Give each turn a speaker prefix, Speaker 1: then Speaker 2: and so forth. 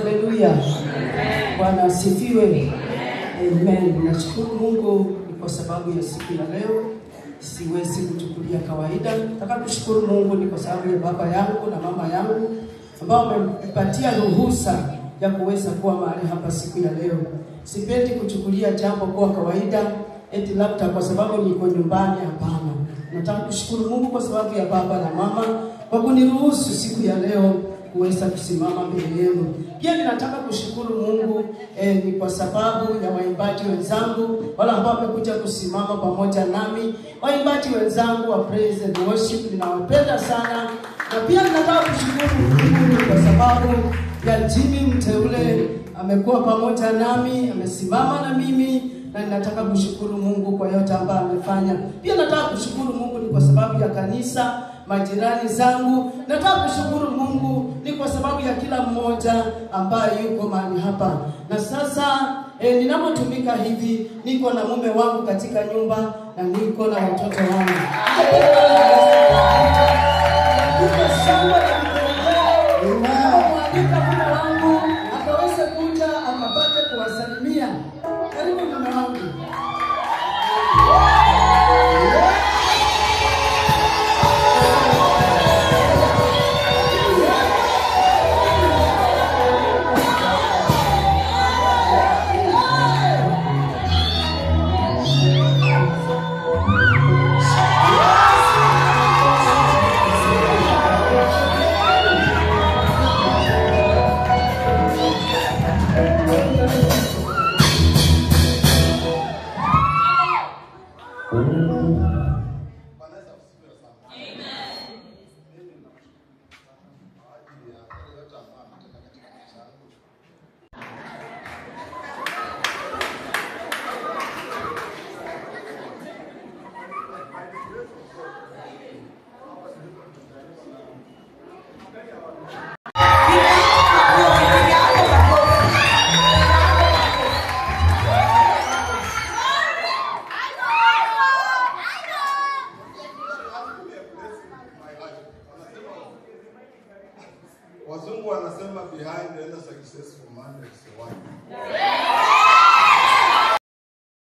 Speaker 1: Haleluya. Bwana asifiwe. Amen. Nashukuru Mungu kwa sababu ya siku ya leo. Siwezi kuchukulia kawaida. Nataka kushukuru Mungu ni kwa sababu ya baba yangu na mama yangu ambao wamenipatia ruhusa ya kuweza kuwa mahali hapa siku ya leo. Sipendi kuchukulia jambo kwa kawaida eti labda kwa sababu niko nyumbani, hapana. Nataka kushukuru Mungu kwa sababu ya baba na mama kwa kuniruhusu siku ya leo kuweza kusimama mbele yenu. Pia ninataka kushukuru Mungu ni kwa sababu ya waimbaji wenzangu wale ambao wamekuja kusimama pamoja nami. Waimbaji wenzangu wa praise and worship, ninawapenda sana. Na pia ninataka kushukuru Mungu kwa sababu ya Jimmy Mteule, amekuwa pamoja nami, amesimama na mimi, na ninataka kushukuru Mungu kwa yote ambayo amefanya. Pia nataka kushukuru Mungu ni kwa sababu ya kanisa, majirani zangu. Nataka kushukuru Mungu ni kwa sababu ya kila mmoja ambaye yuko mahali hapa. Na sasa ninapotumika hivi, niko na mume wangu katika nyumba na niko na watoto wangu. Mwalika mume wangu akaweze kuja akapate kuwasalimia. Karibu mume wangu.
Speaker 2: Wazungu wanasema behind any successful man is a wife.